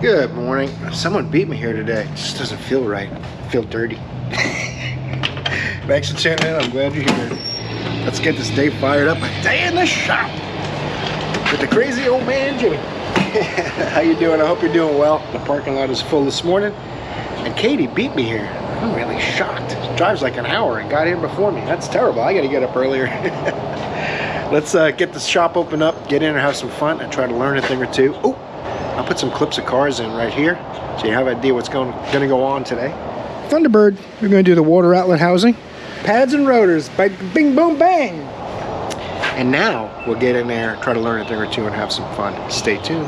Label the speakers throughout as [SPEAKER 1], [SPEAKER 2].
[SPEAKER 1] Good morning. Someone beat me here today. It just doesn't feel right. I feel dirty. Thanks for tuning in. I'm glad you're here. Let's get this day fired up. A day in the shop with the crazy old man Jimmy. How you doing? I hope you're doing well. The parking lot is full this morning, and Katie beat me here. I'm really shocked. She drives like an hour and got here before me. That's terrible. I got to get up earlier. Let's get this shop open up, get in and have some fun, and try to learn a thing or two. Oh, I'll put some clips of cars in right here so you have an idea what's going to go on today. Thunderbird, we're going to do the water outlet housing. Pads and rotors, bing, boom, bang. And now we'll get in there, try to learn a thing or two and have some fun. Stay tuned.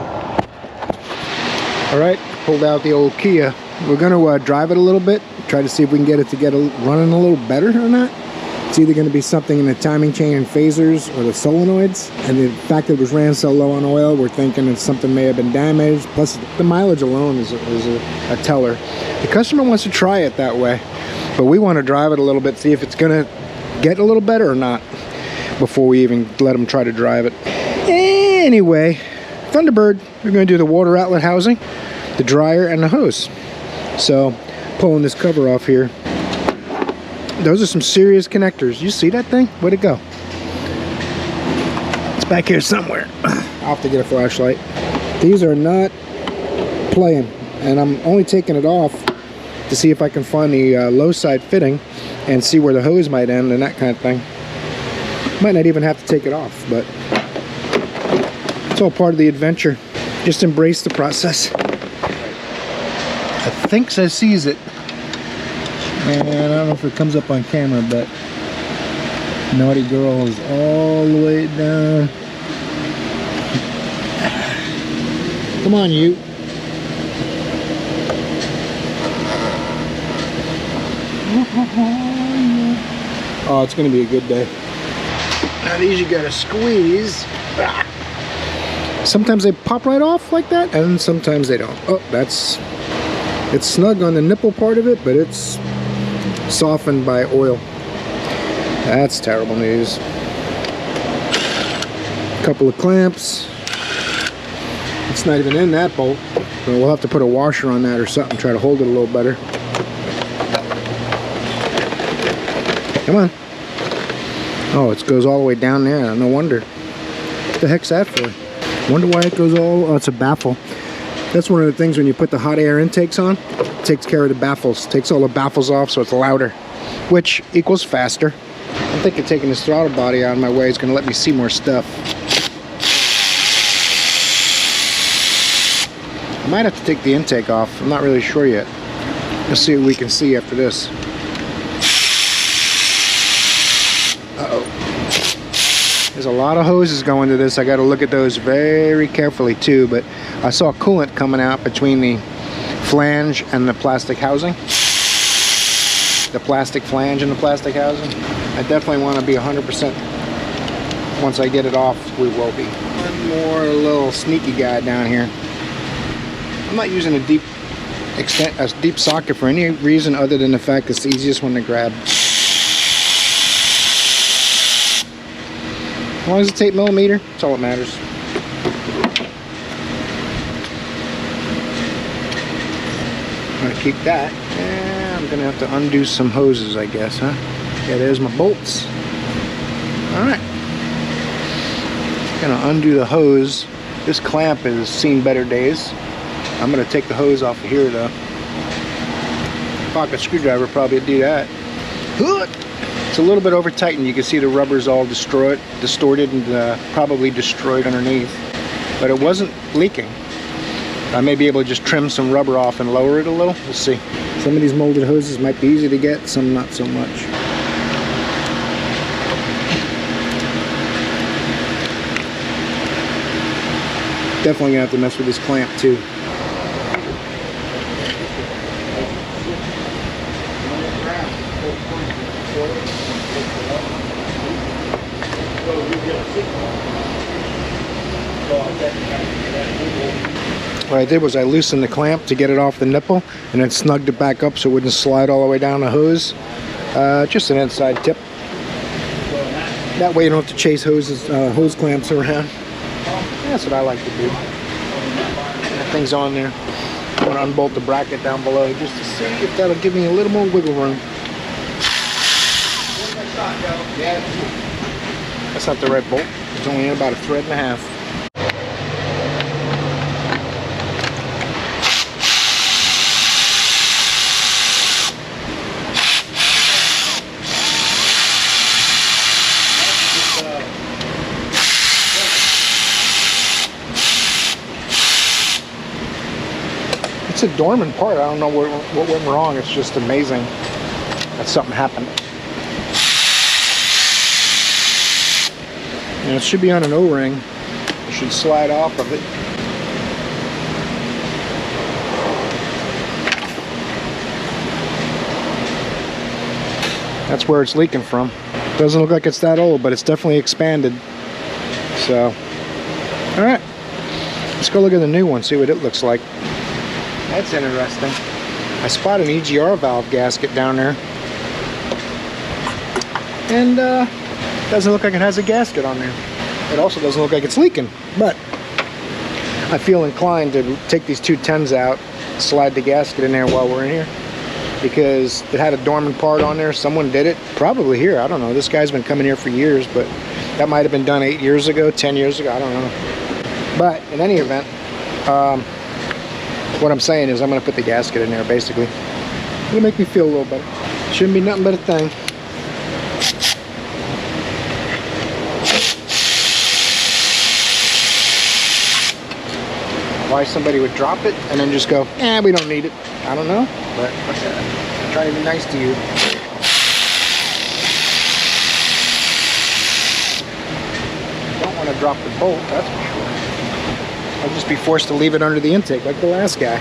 [SPEAKER 1] All right, pulled out the old Kia. We're going to drive it a little bit, try to see if we can get it to get running a little better or not. It's either going to be something in the timing chain and phasers or the solenoids, and the fact that it was ran so low on oil, we're thinking that something may have been damaged. Plus the mileage alone is a teller. The customer wants to try it that way, but we want to drive it a little bit, see if it's going to get a little better or not before we even let them try to drive it. Anyway, Thunderbird, we're going to do the water outlet housing, the dryer, and the hose. So pulling this cover off here, those are some serious connectors. You see that thing? Where'd it go? It's back here somewhere. I'll have to get a flashlight. These are not playing, and I'm only taking it off to see if I can find the low side fitting and see where the hose might end and that kind of thing. Might not even have to take it off, but it's all part of the adventure. Just embrace the process. I think I sees it. And I don't know if it comes up on camera, but naughty girl is all the way down. Come on, you. Oh, it's going to be a good day. Now these you got to squeeze. Sometimes they pop right off like that, and sometimes they don't. Oh, it's snug on the nipple part of it, but it's softened by oil. That's terrible news. A couple of clamps. It's not even in that bolt, but we'll have to put a washer on that or something, try to hold it a little better. Come on. Oh, it goes all the way down there. No wonder. What the heck's that for? Wonder why it goes all... Oh, it's a baffle. That's one of the things when you put the hot air intakes on, it takes care of the baffles. Takes all the baffles off so it's louder, which equals faster. I'm thinking taking this throttle body out of my way is going to let me see more stuff. I might have to take the intake off. I'm not really sure yet. Let's see what we can see after this. Uh-oh. There's a lot of hoses going to this. I got to look at those very carefully too, but I saw coolant coming out between the flange and the plastic housing. The plastic flange and the plastic housing. I definitely want to be 100%. Once I get it off, we will be. One more little sneaky guy down here. I'm not using a deep socket for any reason other than the fact it's the easiest one to grab. As long as it's 8mm, that's all that matters. I'm going to keep that. And I'm going to have to undo some hoses, I guess, huh? Yeah, there's my bolts. Alright. Going to undo the hose. This clamp has seen better days. I'm going to take the hose off of here, though. Pocket screwdriver probably would do that. It's a little bit over tightened. You can see the rubber's all distorted and probably destroyed underneath. But it wasn't leaking. I may be able to just trim some rubber off and lower it a little. We'll see. Some of these molded hoses might be easy to get, some not so much. Definitely gonna have to mess with this clamp too. What I did was I loosened the clamp to get it off the nipple and then snugged it back up so it wouldn't slide all the way down the hose. Just an inside tip. That way you don't have to chase hose clamps around. That's what I like to do. things on there. I'm going to unbolt the bracket down below just to see if that'll give me a little more wiggle room. That's not the right bolt. It's only in about a thread and a half. It's a dormant part. I don't know what went wrong. It's just amazing that something happened. And it should be on an O-ring. It should slide off of it. That's where it's leaking from. Doesn't look like it's that old, but it's definitely expanded. So, all right. Let's go look at the new one, see what it looks like. That's interesting. I spotted an EGR valve gasket down there. And doesn't look like it has a gasket on there. It also doesn't look like it's leaking. But I feel inclined to take these two 10s out, slide the gasket in there while we're in here. Because it had a dormant part on there. Someone did it. Probably here. I don't know. This guy's been coming here for years, but that might have been done 8 years ago, 10 years ago. I don't know. But in any event, what I'm saying is I'm going to put the gasket in there, basically. It'll make me feel a little better. Shouldn't be nothing but a thing. Why somebody would drop it and then just go, eh, we don't need it. I don't know, but I'm trying to be nice to you. Don't want to drop the bolt, that's for sure. I'll just be forced to leave it under the intake like the last guy.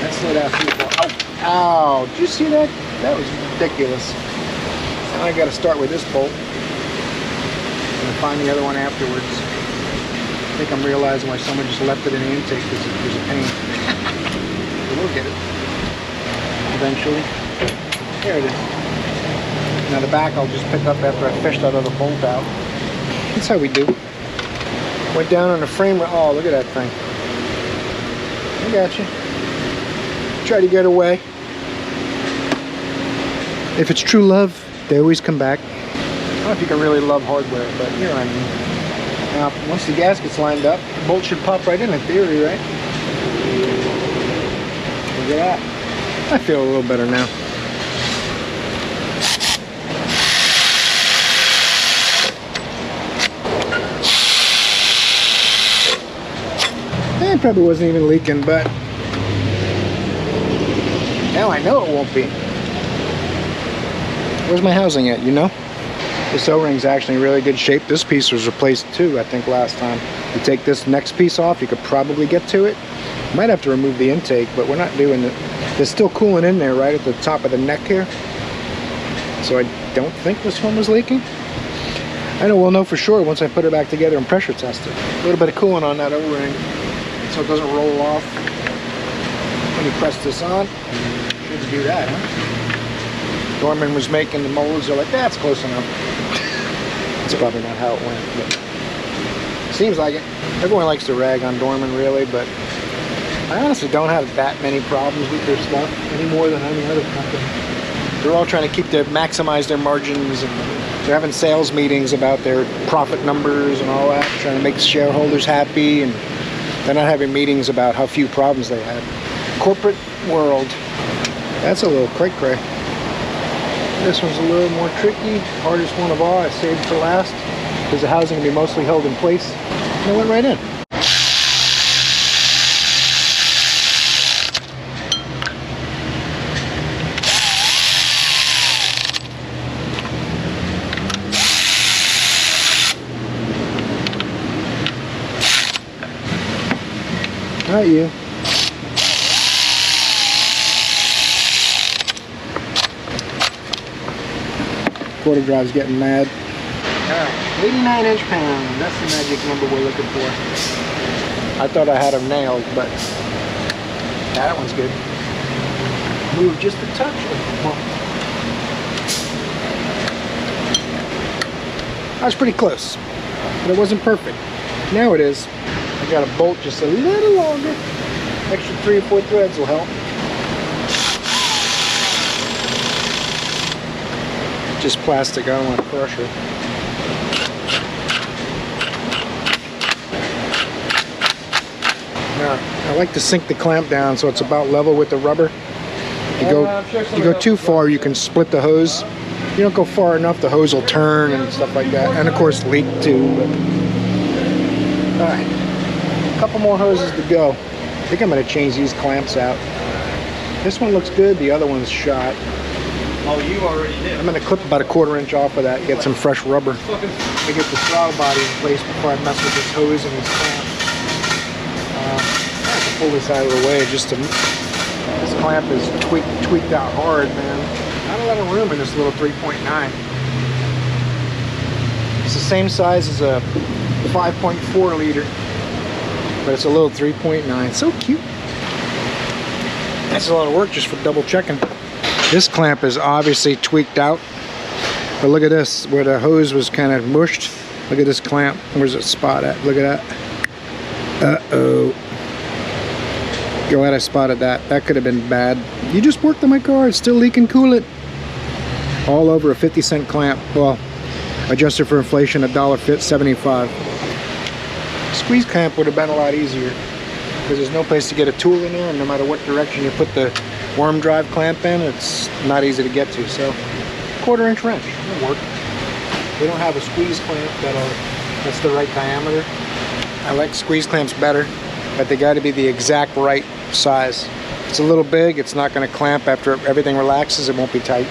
[SPEAKER 1] That slid out too far. Oh, ow, did you see that? That was ridiculous. Now I got to start with this bolt and find the other one afterwards. I think I'm realizing why someone just left it in the intake because it was a pain. But we'll get it eventually. There it is. Now the back I'll just pick up after I fish that other bolt out. That's how we do. Went down on the frame. Oh, look at that thing. I got you. Try to get away. If it's true love, they always come back. I don't know if you can really love hardware, but you know what I mean. Now, once the gasket's lined up, the bolt should pop right in theory, right? Look at that. I feel a little better now. It probably wasn't even leaking, but now I know it won't be. Where's my housing at, you know? This O-ring's actually in really good shape. This piece was replaced too, I think, last time. You take this next piece off, you could probably get to it. Might have to remove the intake, but we're not doing it. There's still coolant in there right at the top of the neck here. So I don't think this one was leaking. I know we'll know for sure once I put it back together and pressure test it. A little bit of coolant on that O-ring so it doesn't roll off. When you press this on, shouldn't do that, huh? Dorman was making the molds, they're like, that's close enough. That's probably not how it went, but seems like it. Everyone likes to rag on Dorman, really, but I honestly don't have that many problems with their stuff any more than any other company. They're all trying to maximize their margins, and they're having sales meetings about their profit numbers and all that, trying to make shareholders happy, and they're not having meetings about how few problems they had. Corporate world. That's a little cray-cray. This one's a little more tricky, hardest one of all. I saved for last because the housing can be mostly held in place. And it went right in. Not you. Quarter drive's getting mad. Alright, 89-inch pound. That's the magic number we're looking for. I thought I had them nailed, but that one's good. Move just a touch. I was pretty close, but it wasn't perfect. Now it is. I got a bolt just a little longer. Extra 3 or 4 threads will help. Just plastic, I don't want to crush it. Now, I like to sink the clamp down so it's about level with the rubber. You go too far, you can split the hose. You don't go far enough, the hose will turn and stuff like that. And of course leak too. Alright, a couple more hoses to go. I think I'm going to change these clamps out. This one looks good, the other one's shot.
[SPEAKER 2] Oh, you already did.
[SPEAKER 1] I'm going to clip about a 1/4 inch off of that, get some fresh rubber. Let me get the throttle body in place before I mess with this hose and these clamps. I have to pull this out of the way just to... This clamp is tweaked out hard, man. Not a lot of room in this little 3.9. It's the same size as a 5.4 liter, but it's a little 3.9. So cute. That's a lot of work just for double checking. This clamp is obviously tweaked out, but look at this, where the hose was kind of mushed. Look at this clamp. Where's the spot at? Look at that. Uh-oh. Glad I spotted that. That could have been bad. You just worked on my car. It's still leaking coolant. All over a 50-cent clamp. Well, adjusted for inflation, $1.75. Squeeze clamp would have been a lot easier because there's no place to get a tool in there, and no matter what direction you put the worm drive clamp in, it's not easy to get to. So, 1/4 inch wrench. It'll work. They don't have a squeeze clamp that's the right diameter. I like squeeze clamps better, but they got to be the exact right size. If it's a little big, it's not going to clamp after everything relaxes. It won't be tight.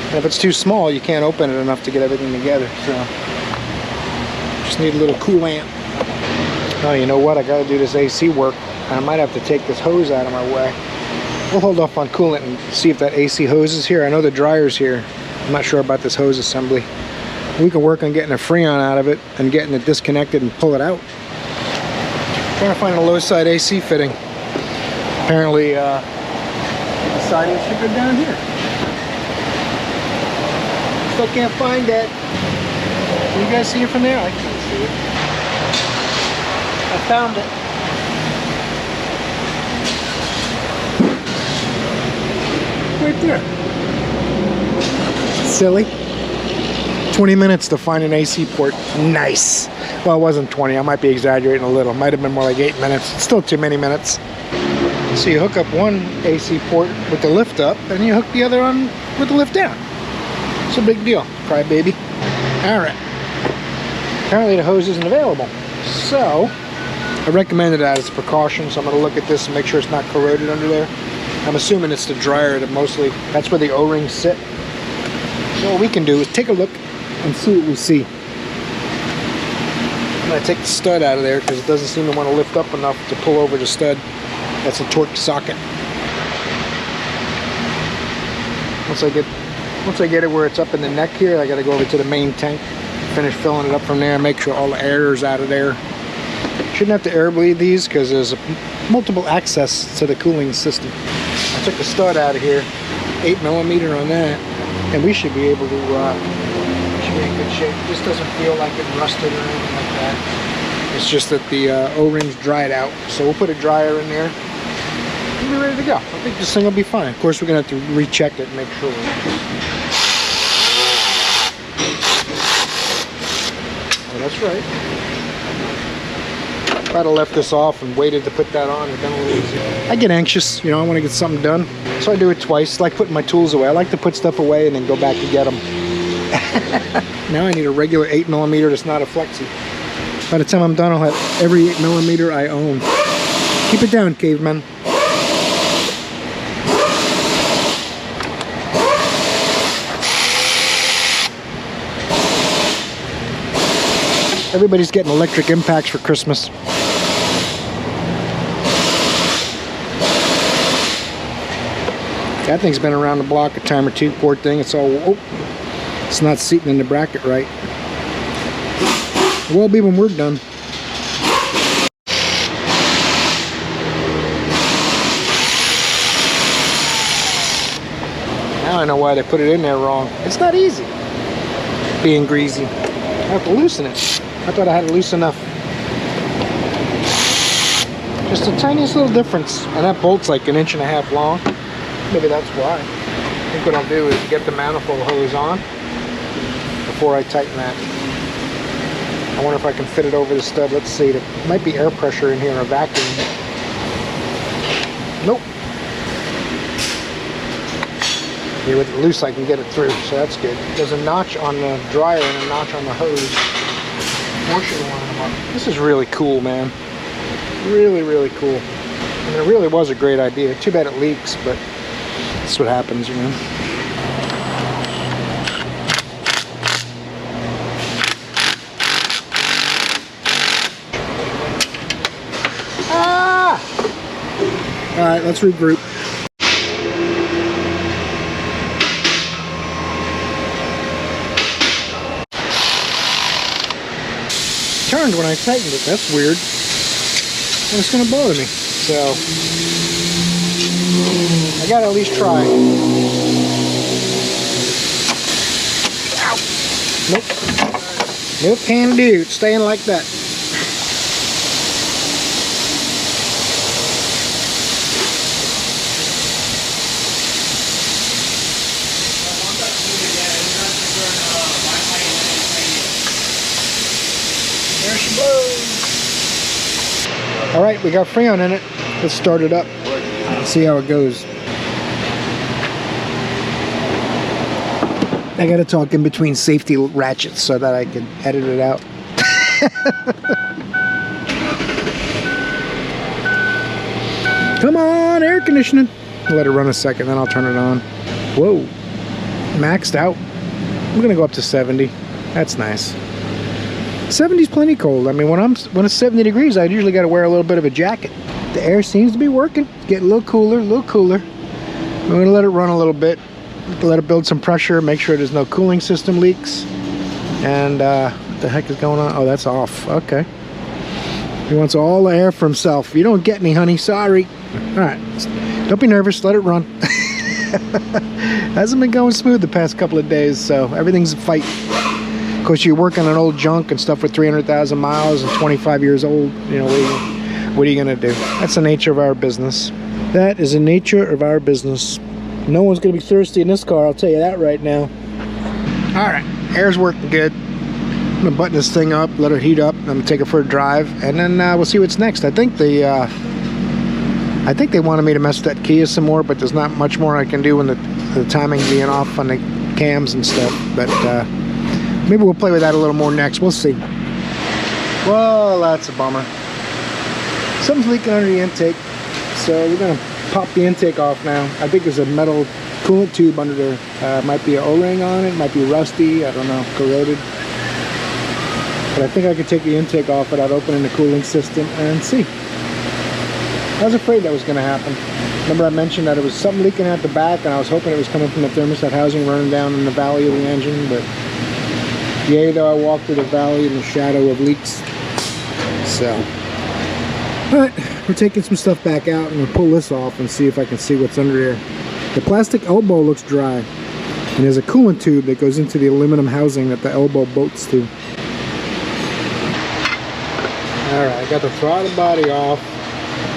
[SPEAKER 1] And if it's too small, you can't open it enough to get everything together. So just need a little coolant. Oh, you know what? I got to do this AC work. I might have to take this hose out of my way. We'll hold off on coolant and see if that AC hose is here. I know the dryer's here. I'm not sure about this hose assembly. We can work on getting a freon out of it and getting it disconnected and pull it out. Trying to find a low side AC fitting. Apparently, the siding should go down here. Still can't find that. Can you guys see it from there? I can't see it. I found it. Right there. Silly. 20 minutes to find an AC port. Nice. Well, it wasn't 20. I might be exaggerating a little. Might have been more like 8 minutes. It's still too many minutes. So you hook up one AC port with the lift up, and you hook the other on with the lift down. It's a big deal. Crybaby. Alright. Apparently the hose isn't available. So, I recommended that as a precaution, so I'm going to look at this and make sure it's not corroded under there. I'm assuming it's the dryer that mostly, that's where the O-rings sit. So what we can do is take a look and see what we see. I'm going to take the stud out of there because it doesn't seem to want to lift up enough to pull over the stud. That's a torque socket. Once I get it where it's up in the neck here, I got to go over to the main tank, finish filling it up from there, make sure all the air is out of there. Shouldn't have to air bleed these because there's multiple access to the cooling system. I took the stud out of here, 8mm on that, and we should be able to, should be in good shape. This doesn't feel like it rusted or anything like that. It's just that the O-rings dried out. So we'll put a dryer in there. We'll be ready to go. I think this thing will be fine. Of course, we're going to have to recheck it and make sure. Oh, that's right. If I'd have left this off and waited to put that on, it'd been a little easier. I get anxious, you know, I want to get something done. So I do it twice. It's like putting my tools away. I like to put stuff away and then go back to get them. Now I need a regular 8mm that's not a flexi. By the time I'm done, I'll have every 8mm I own. Keep it down, caveman. Everybody's getting electric impacts for Christmas. That thing's been around the block a time or two, poor thing. It's all, oh, it's not seating in the bracket right. It will be when we're done. Now I know why they put it in there wrong. It's not easy being greasy. I have to loosen it. I thought I had it loose enough. Just the tiniest little difference. And that bolt's like 1.5 inches long. Maybe that's why. I think what I'll do is get the manifold hose on before I tighten that. I wonder if I can fit it over the stud. Let's see. There might be air pressure in here in a vacuum. Nope. Here with it loose I can get it through, so that's good. There's a notch on the dryer and a notch on the hose. Fortunately, line them up. This is really cool, man. Really, really cool. I mean, it really was a great idea. Too bad it leaks, but that's what happens, you know. Ah! All right, let's regroup. Turned when I tightened it. That's weird. And it's gonna bother me. So I gotta at least try. Ow. Nope. Nope, can do. It's staying like that. There she goes. All right, we got Freon in it. Let's start it up and see how it goes. I gotta talk in between safety ratchets so that I can edit it out. Come on, air conditioning. Let it run a second, then I'll turn it on. Whoa, maxed out. I'm gonna go up to 70. That's nice. 70's plenty cold. I mean, when it's 70 degrees, I usually got to wear a little bit of a jacket. The air seems to be working. It's getting a little cooler, a little cooler. I'm going to let it run a little bit, let it build some pressure, make sure there's no cooling system leaks. And what the heck is going on? Oh, that's off. Okay. He wants all the air for himself. You don't get any, honey. Sorry. All right. Don't be nervous. Let it run. Hasn't been going smooth the past couple of days, so everything's a fight. Of course, you're working on old junk and stuff with 300,000 miles and 25 years old. You know, what are you going to do? That's the nature of our business. That is the nature of our business. No one's going to be thirsty in this car, I'll tell you that right now. All right, air's working good. I'm going to button this thing up, let it heat up. I'm going to take it for a drive, and then we'll see what's next. I think they wanted me to mess with that Kia some more, but there's not much more I can do when the timing being off on the cams and stuff. But maybe we'll play with that a little more next. We'll see. Well, that's a bummer. Something's leaking under the intake, so we're going to pop the intake off now. I think there's a metal coolant tube under there. Might be an O-ring on it, might be rusty, I don't know, corroded. But I think I could take the intake off without opening the cooling system and see. I was afraid that was going to happen. Remember I mentioned that it was something leaking out the back, and I was hoping it was coming from the thermostat housing running down in the valley of the engine, but yay, though I walked through the valley in the shadow of leaks. So, but we're taking some stuff back out, and we'll pull this off and see if I can see what's under there. The plastic elbow looks dry, and there's a coolant tube that goes into the aluminum housing that the elbow bolts to. Alright, I got the throttle body off,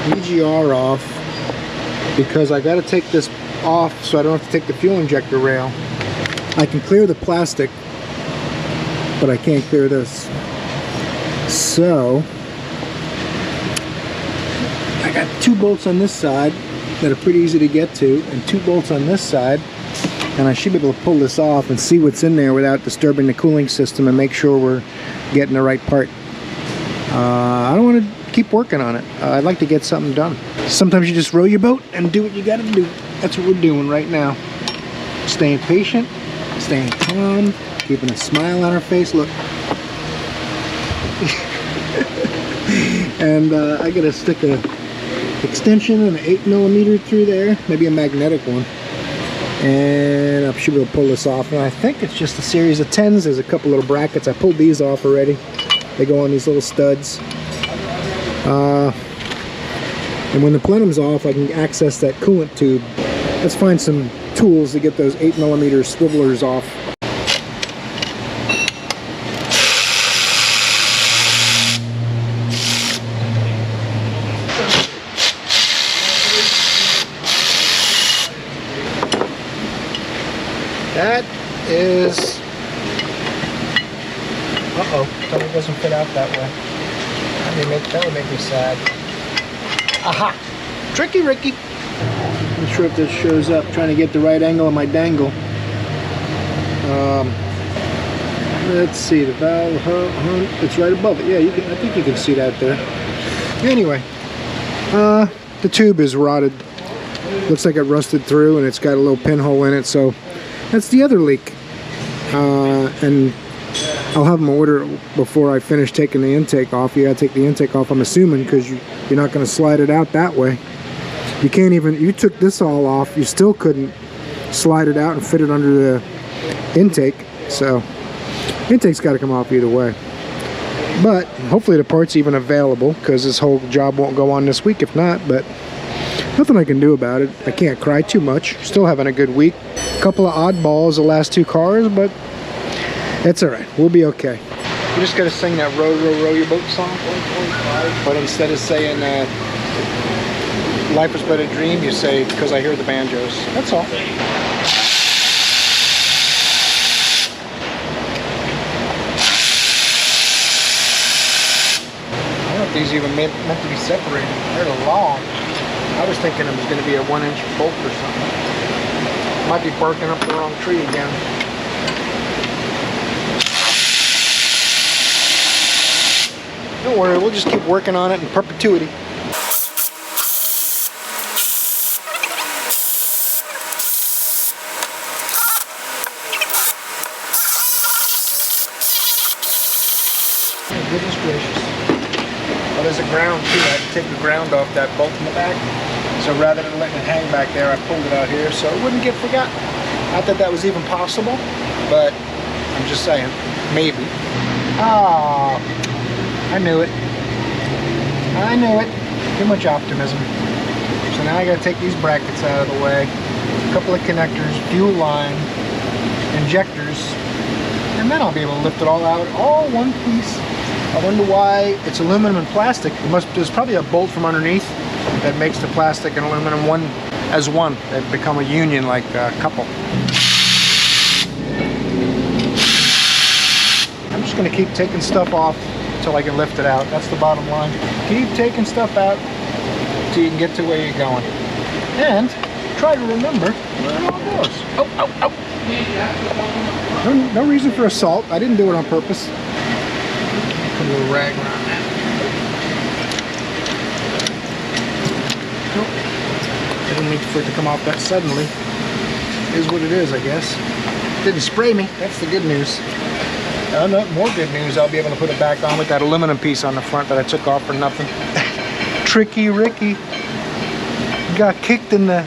[SPEAKER 1] EGR off, because I got to take this off so I don't have to take the fuel injector rail. I can clear the plastic, but I can't clear this. So I got 2 bolts on this side that are pretty easy to get to, and 2 bolts on this side, and I should be able to pull this off and see what's in there without disturbing the cooling system and make sure we're getting the right part. I don't want to keep working on it. I'd like to get something done. Sometimes you just row your boat and do what you got to do. That's what we're doing right now. Staying patient, staying calm, keeping a smile on our face. Look. And I gotta stick a extension and an 8mm through there, maybe a magnetic one, and I should be able to pull this off. And I think it's just a series of 10s. There's a couple little brackets. I pulled these off already. They go on these little studs. And when the plenum's off, I can access that coolant tube. Let's find some tools to get those 8mm swivelers off. That is... Uh-oh, tell me it doesn't fit out that way. That would make me sad. Aha! Tricky Ricky! Not sure if this shows up. Trying to get the right angle on my dangle. Let's see, the valve, it's right above it. Yeah, I think you can see that there. Anyway, the tube is rotted. Looks like it rusted through and it's got a little pinhole in it, so that's the other leak. And I'll have them order it before I finish taking the intake off. You gotta take the intake off, I'm assuming, because you're not gonna slide it out that way. You can't even, you took this all off, you still couldn't slide it out and fit it under the intake. So, intake's gotta come off either way. But hopefully the part's even available, because this whole job won't go on this week if not, but nothing I can do about it. I can't cry too much. Still having a good week. A couple of oddballs the last two cars, but it's alright. We'll be okay. You just gotta sing that row, row, row your boat song. But instead of saying life is but a dream, you say, because I hear the banjos. That's all. I don't know if these even meant to be separated. They're long. I was thinking it was going to be a 1-inch bolt or something. Might be barking up the wrong tree again. Don't worry, we'll just keep working on it in perpetuity. Oh, goodness gracious. Well, there's a ground too. I had to take the ground off that bolt in the back. So rather than letting it hang back there, I pulled it out here so it wouldn't get forgotten. Not that that was even possible, but I'm just saying, maybe. Oh, I knew it. I knew it. Too much optimism. So now I gotta take these brackets out of the way. A couple of connectors, fuel line, injectors, and then I'll be able to lift it all out, all one piece. I wonder why it's aluminum and plastic. There's probably a bolt from underneath that makes the plastic and aluminum one as one. They've become a union, like a couple. I'm just gonna keep taking stuff off until I can lift it out. That's the bottom line. Keep taking stuff out until you can get to where you're going. And try to remember where it all goes. Oh, oh, oh. No reason for assault. I didn't do it on purpose. Put a little rag around that. Nope. I didn't mean for it to come off that suddenly. It is what it is, I guess. Didn't spray me. That's the good news. No, more good news. I'll be able to put it back on with that aluminum piece on the front that I took off for nothing. Tricky Ricky got kicked in the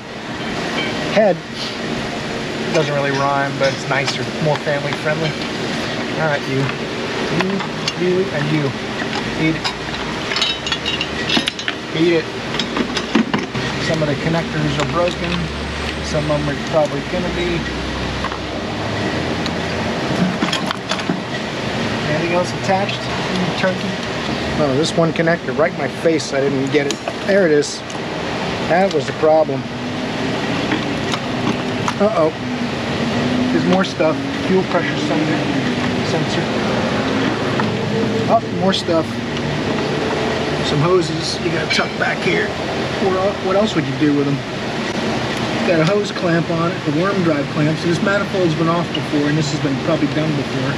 [SPEAKER 1] head. It doesn't really rhyme, but it's nicer, more family friendly. All right, you, and you. Eat it. Eat it. Some of the connectors are broken. Some of them are probably gonna be. Anything else attached? Turkey? Oh, this one connector right in my face. I didn't get it. There it is. That was the problem. Uh-oh. There's more stuff. Fuel pressure sensor. Oh, more stuff. Some hoses you gotta tuck back here. What else would you do with them? Got a hose clamp on it, a worm drive clamp. So this manifold's been off before, and this has been probably done before.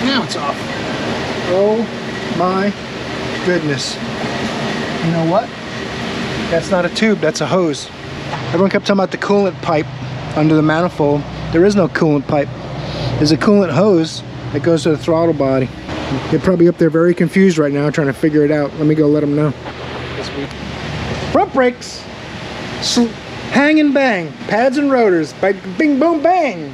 [SPEAKER 1] Now it's off. Oh my goodness. You know what? That's not a tube, that's a hose. Everyone kept talking about the coolant pipe under the manifold. There is no coolant pipe. There's a coolant hose that goes to the throttle body. They're probably up there very confused right now trying to figure it out. Let me go let them know. Front brakes. Hang and bang. Pads and rotors. Bing, boom, bang.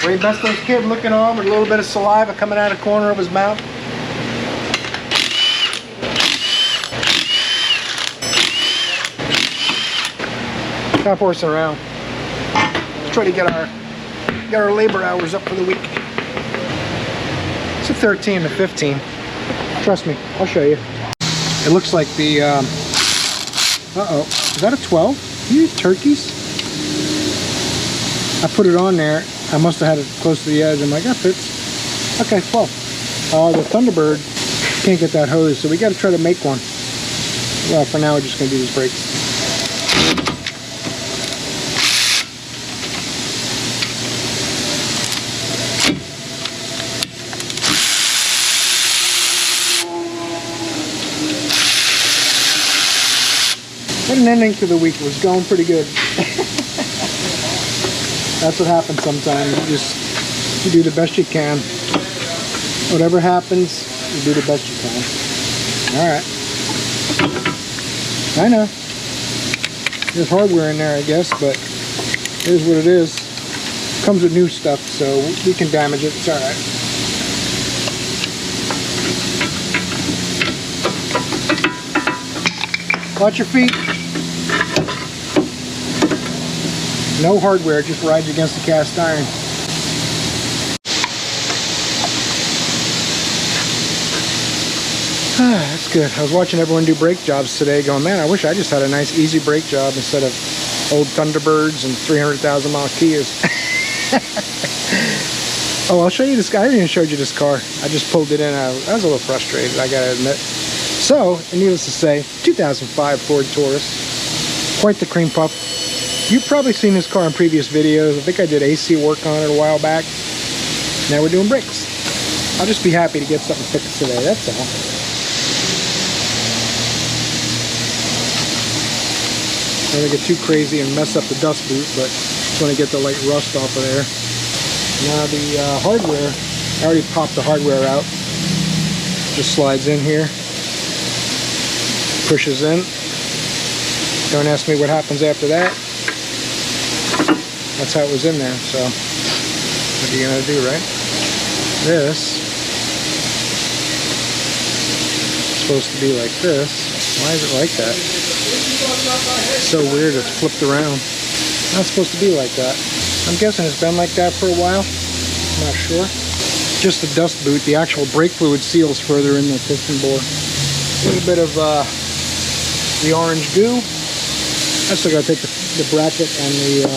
[SPEAKER 1] Wade Bestow's kid looking on with a little bit of saliva coming out of the corner of his mouth. Stop horsing around. Let's try to get our labor hours up for the week. It's a 13 to 15. Trust me, I'll show you. It looks like the Uh-oh. Is that a 12? You eat turkeys? I put it on there. I must have had it close to the edge. I'm like, that fits. Okay, 12. The Thunderbird can't get that hose, so we got to try to make one. Well, for now, we're just going to do these brakes. What an ending to the week. It was going pretty good. That's what happens sometimes. You do the best you can. Whatever happens, you do the best you can. Alright. I know. There's hardware in there, I guess, but here's what it is. Comes with new stuff, so we can damage it. It's alright. Watch your feet. No hardware, just rides against the cast iron. That's good. I was watching everyone do brake jobs today going, man, I wish I just had a nice easy brake job instead of old Thunderbirds and 300,000 mile Kias. Oh, I'll show you this guy. I haven't even showed you this car. I just pulled it in. I was a little frustrated, I gotta admit. So, needless to say, 2005 Ford Taurus. Quite the cream puff. You've probably seen this car in previous videos. I think I did AC work on it a while back. Now we're doing brakes. I'll just be happy to get something fixed today, that's all. I don't want to get too crazy and mess up the dust boot, but just want to get the light rust off of there. Now the hardware, I already popped the hardware out. Just slides in here. Pushes in. Don't ask me what happens after that. That's how it was in there, so what are you gonna do, right? This is supposed to be like this. Why is it like that? It's so weird, it's flipped around. Not supposed to be like that. I'm guessing it's been like that for a while. I'm not sure. Just the dust boot. The actual brake fluid seals further in the piston bore. A little bit of the orange goo. I still gotta take the bracket and the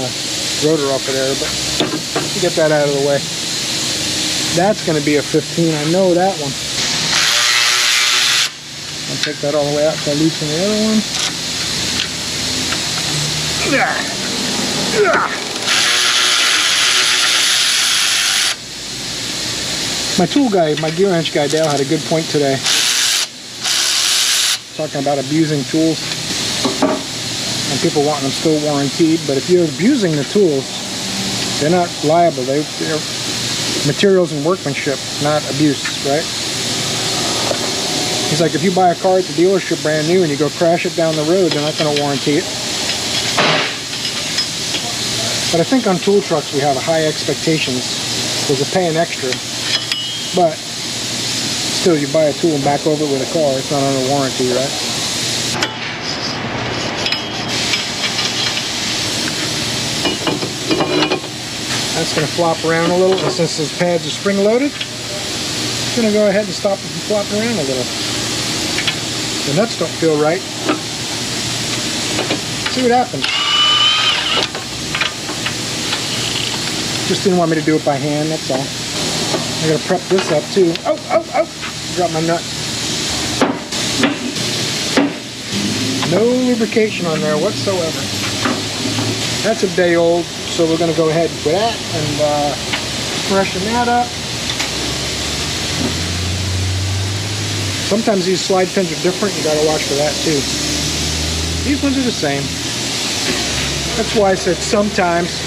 [SPEAKER 1] rotor off of there, but get that out of the way. That's gonna be a 15. I know that one. I'll take that all the way out so I loosen the other one. My tool guy, my gear wrench guy, Dale, had a good point today. Talking about abusing tools. And people wanting them still warranted, but if you're abusing the tools, they're not liable. They're materials and workmanship, not abuse, right? He's like, if you buy a car at the dealership brand new and you go crash it down the road, they're not going to warranty it. But I think on tool trucks we have high expectations because we're paying extra. But still, you buy a tool and back over it with a car, it's not under warranty, right? That's going to flop around a little, and since those pads are spring-loaded, it's going to go ahead and stop it from flopping around a little. The nuts don't feel right. See what happens. Just didn't want me to do it by hand, that's all. I gotta prep this up too. Oh, oh, oh! Dropped my nut. No lubrication on there whatsoever. That's a day old, so we're gonna go ahead with that and freshen that up. Sometimes these slide pins are different, you gotta watch for that too. These ones are the same. That's why I said sometimes.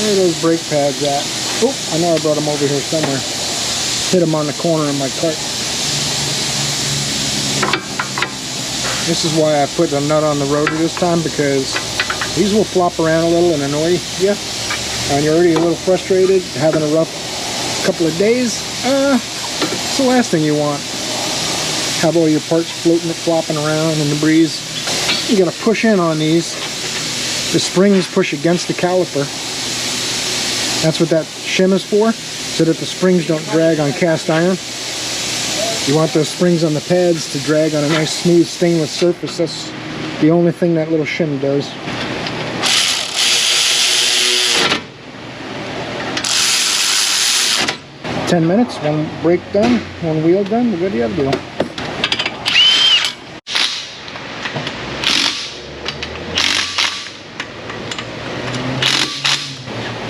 [SPEAKER 1] Where are those brake pads at? Oh, I know I brought them over here somewhere. Hit them on the corner of my cart. This is why I put a nut on the rotor this time, because these will flop around a little and annoy you. and you're already a little frustrated, having a rough couple of days, it's the last thing you want. Have all your parts floating, flopping around in the breeze. You gotta push in on these. The springs push against the caliper. That's what that shim is for, so that the springs don't drag on cast iron. You want those springs on the pads to drag on a nice smooth stainless surface. That's the only thing that little shim does. "10 minutes, one brake done, one wheel done, we're good to go."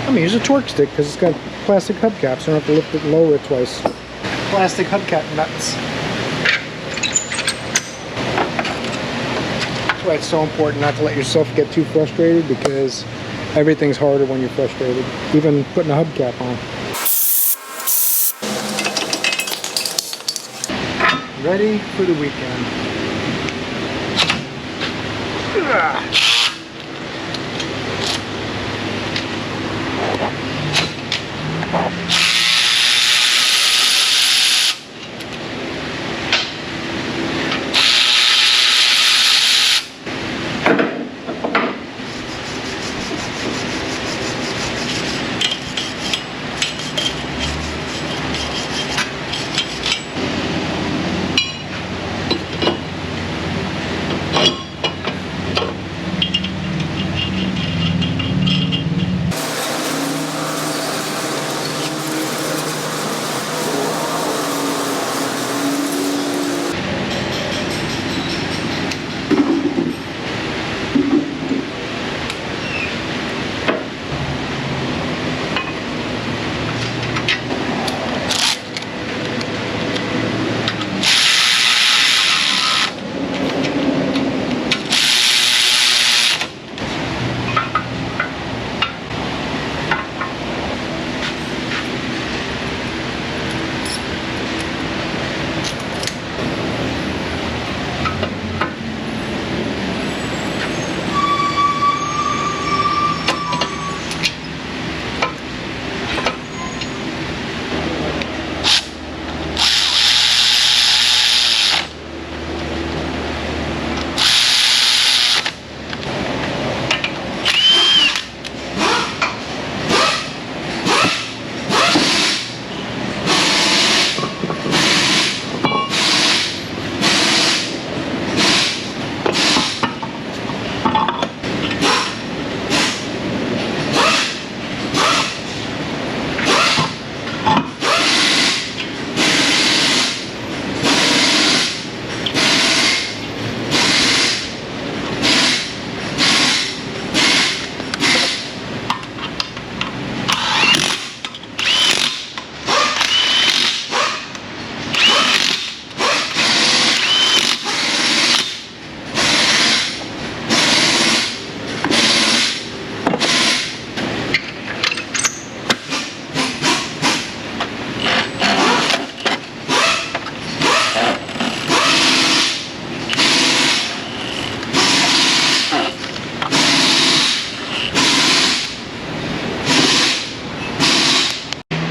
[SPEAKER 1] I'm gonna use a torque stick because it's got plastic hubcaps, so I don't have to lift it and lower it twice. Plastic hubcap nuts. That's why it's so important not to let yourself get too frustrated, because everything's harder when you're frustrated, even putting a hubcap on. Ready for the weekend. Ugh.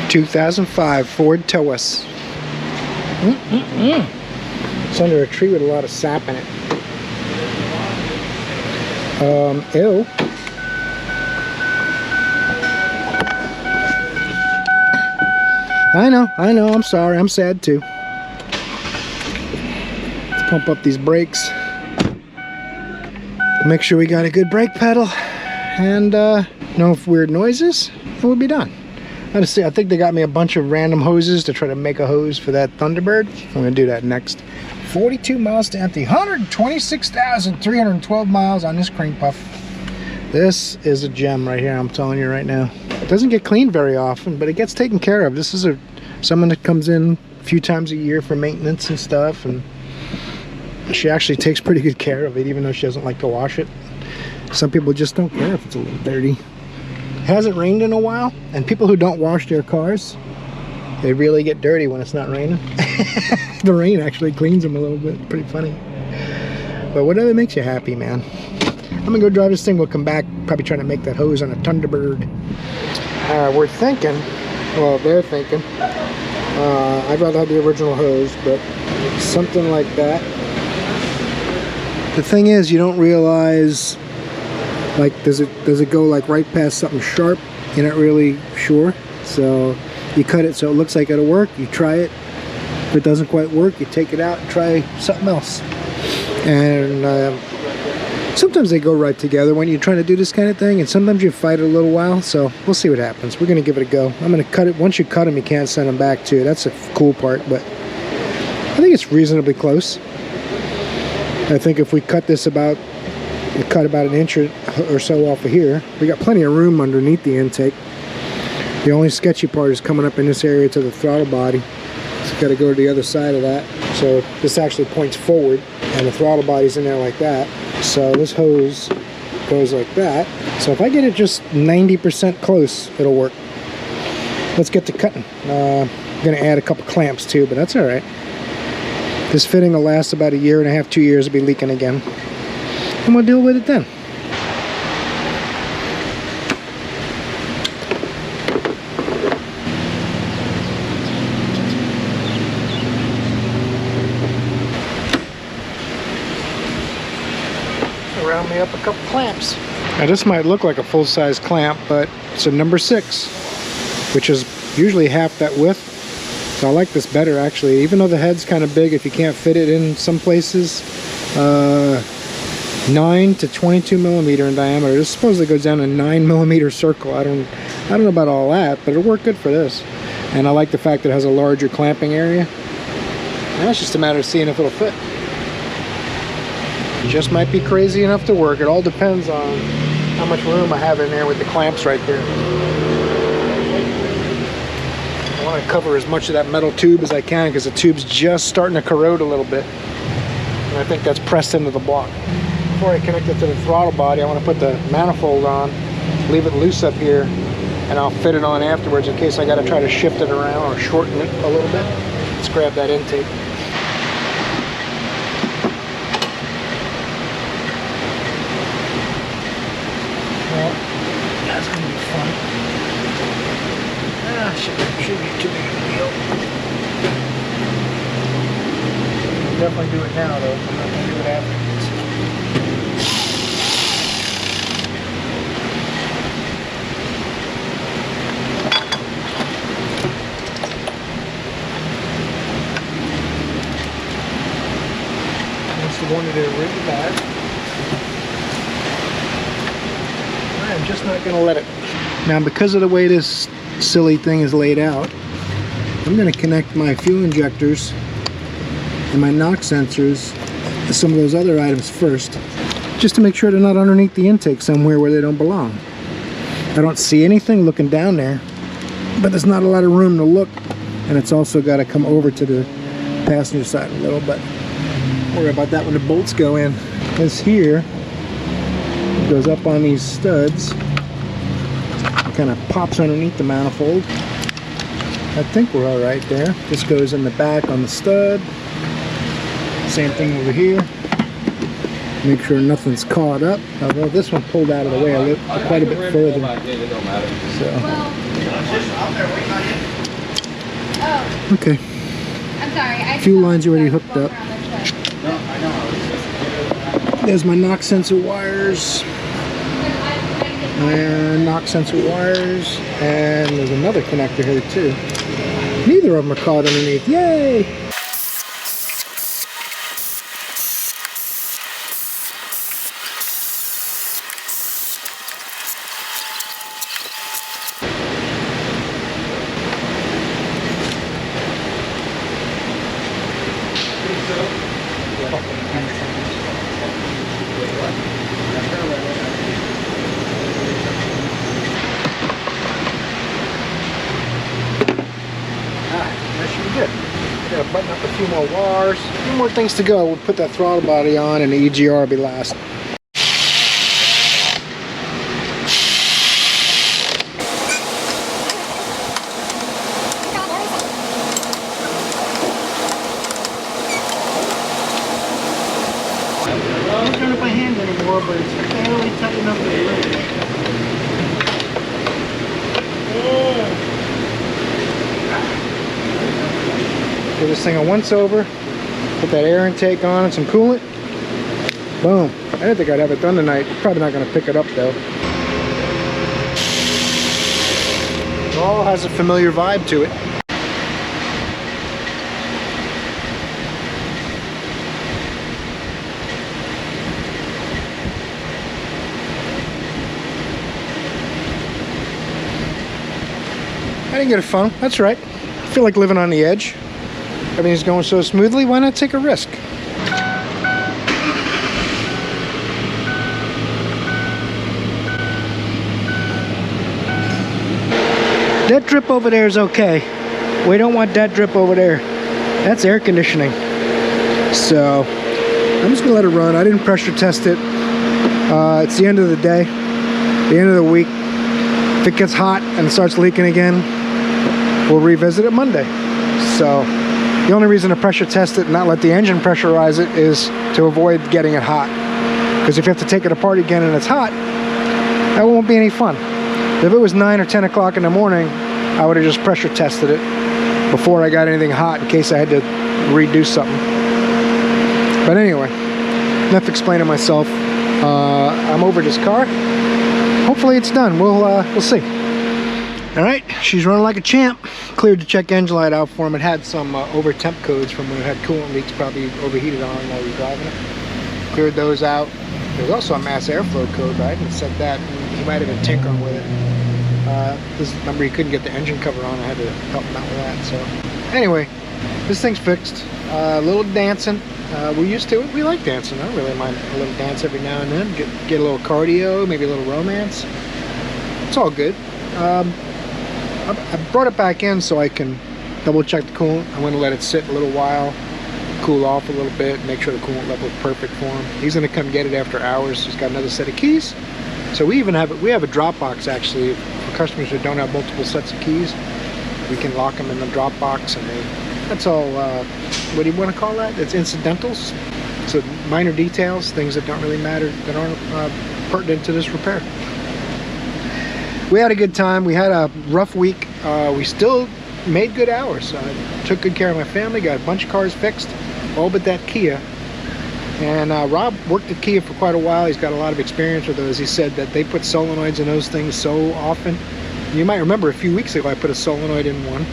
[SPEAKER 1] 2005 Ford Taurus. It's under a tree with a lot of sap in it. Ew. I know, I'm sorry, I'm sad too. Let's pump up these brakes. Make sure we got a good brake pedal, and no weird noises, and we'll be done. Let's see, I think they got me a bunch of random hoses to try to make a hose for that Thunderbird. I'm gonna do that next. 42 miles to empty, 126,312 miles on this cream puff. This is a gem right here, I'm telling you right now. It doesn't get cleaned very often, but it gets taken care of. This is someone that comes in a few times a year for maintenance and stuff, and she actually takes pretty good care of it, even though she doesn't like to wash it. Some people just don't care if it's a little dirty. It hasn't rained in a while, and people who don't wash their cars, they really get dirty when it's not raining. The rain actually cleans them a little bit. Pretty funny. But whatever makes you happy, man. I'm gonna go drive this thing. We'll come back, probably trying to make that hose on a Thunderbird. We're thinking, well, they're thinking, I'd rather have the original hose, but something like that. The thing is, you don't realize, like, does it go like right past something sharp? You're not really sure, so you cut it so it looks like it'll work. You try it. If it doesn't quite work, you take it out and try something else. And sometimes they go right together when you're trying to do this kind of thing, and sometimes you fight it a little while, so we'll see what happens. We're going to give it a go. I'm going to cut it. Once you cut them, you can't send them back too. That's a cool part, but I think it's reasonably close. I think if we cut this about an inch or so off of here, we got plenty of room underneath the intake. The only sketchy part is coming up in this area to the throttle body. So got to go to the other side of that. So this actually points forward, and the throttle body's in there like that. So this hose goes like that. So if I get it just 90% close, it'll work. Let's get to cutting. I'm going to add a couple clamps too, but that's all right. This fitting will last about 1.5 years, 2 years. It'll be leaking again. And we'll deal with it then. Round me up a couple clamps. Now this might look like a full-size clamp, but it's a number 6, which is usually half that width. So I like this better actually, even though the head's kind of big if you can't fit it in some places. 9 to 22 millimeter in diameter. This supposedly goes down a 9 millimeter circle. I don't know about all that, but it'll work good for this. And I like the fact that it has a larger clamping area. Now it's just a matter of seeing if it'll fit. It just might be crazy enough to work. It all depends on how much room I have in there with the clamps right there. I want to cover as much of that metal tube as I can because the tube's just starting to corrode a little bit. And I think that's pressed into the block. Before I connect it to the throttle body, I want to put the manifold on, leave it loose up here, and I'll fit it on afterwards in case I got to try to shift it around or shorten it a little bit. Let's grab that intake. Well, that's going to be fun. Shouldn't be too big of a deal. I'll definitely do it now though. I'm not going to do it afterwards. That's the one that did rig the back. I'm just not going to let it. Now because of the way this silly thing is laid out, I'm going to connect my fuel injectors and my knock sensors to some of those other items first, just to make sure they're not underneath the intake somewhere where they don't belong. I don't see anything looking down there, but there's not a lot of room to look, and it's also got to come over to the passenger side a little bit. Don't worry about that when the bolts go in. This here goes up on these studs. It kind of pops underneath the manifold. I think we're all right there. This goes in the back on the stud. Same thing over here. Make sure nothing's caught up. Although this one pulled out of the way quite a bit further. So. Okay.
[SPEAKER 3] I'm sorry.
[SPEAKER 1] A few lines already hooked up. There's my knock sensor wires. And knock sensor wires. And there's another connector here too. Neither of them are caught underneath. Yay! Gotta button up a few more wires. A few more things to go. We'll put that throttle body on and the EGR will be last. I'm not doing it by hand anymore, but it's barely tight enough to Give this thing a once over. Put that air intake on and some coolant. Boom. I didn't think I'd have it done tonight. Probably not going to pick it up though. It all has a familiar vibe to it. I didn't get a funnel. That's right. I feel like living on the edge. Everything's going so smoothly. Why not take a risk? That drip over there is okay. We don't want that drip over there. That's air conditioning. So I'm just gonna let it run. I didn't pressure test it. It's the end of the day, the end of the week. If it gets hot and it starts leaking again, we'll revisit it Monday. So the only reason to pressure test it and not let the engine pressurize it is to avoid getting it hot. Because if you have to take it apart again and it's hot, that won't be any fun. If it was 9 or 10 o'clock in the morning, I would have just pressure tested it before I got anything hot in case I had to redo something. But anyway, enough explaining myself. I'm over this car. Hopefully it's done. We'll see. All right, she's running like a champ. Cleared the check engine light out for him. It had some over temp codes from when it had coolant leaks, probably overheated on while you were driving it. Cleared those out. There's also a mass airflow code, but I didn't set that. He might have been tinkering with it. Remember, he couldn't get the engine cover on. I had to help him out with that. So anyway, this thing's fixed. A little dancing. We're used to it. We like dancing. I don't really mind a little dance every now and then. Get a little cardio, maybe a little romance. It's all good. I brought it back in so I can double check the coolant. I'm going to let it sit a little while, cool off a little bit, make sure the coolant level is perfect for him. He's going to come get it after hours. He's got another set of keys. So we have a drop box actually for customers who don't have multiple sets of keys. We can lock them in the drop box, and that's all. What do you want to call that? It's incidentals. So minor details, things that don't really matter, that aren't pertinent to this repair. We had a good time. We had a rough week. We still made good hours. Took good care of my family, got a bunch of cars fixed, all but that Kia. And Rob worked at Kia for quite a while. He's got a lot of experience with those. He said that they put solenoids in those things so often. You might remember a few weeks ago I put a solenoid in one.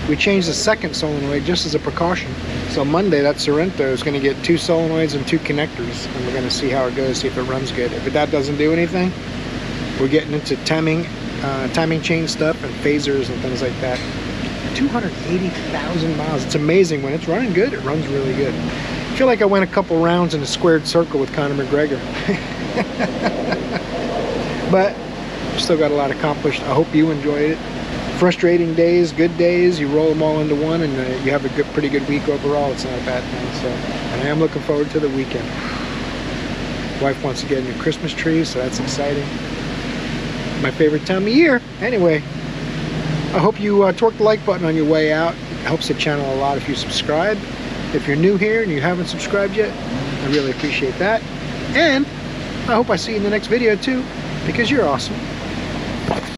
[SPEAKER 1] We changed the second solenoid just as a precaution. So Monday that Sorrento is going to get 2 solenoids and 2 connectors, and we're going to see how it goes, see if it runs good. If that doesn't do anything, we're getting into timing chain stuff and phasers and things like that. 280,000 miles. It's amazing. When it's running good, it runs really good. I feel like I went a couple rounds in a squared circle with Conor McGregor. But still got a lot accomplished. I hope you enjoyed it. Frustrating days, good days, you roll them all into one, and you have a pretty good week overall. It's not a bad thing. So, and I am looking forward to the weekend. Wife wants to get a new Christmas tree, so that's exciting. My favorite time of year. Anyway, I hope you torque the like button on your way out. It helps the channel a lot if you subscribe. If you're new here and you haven't subscribed yet, I really appreciate that. And I hope I see you in the next video too, because you're awesome.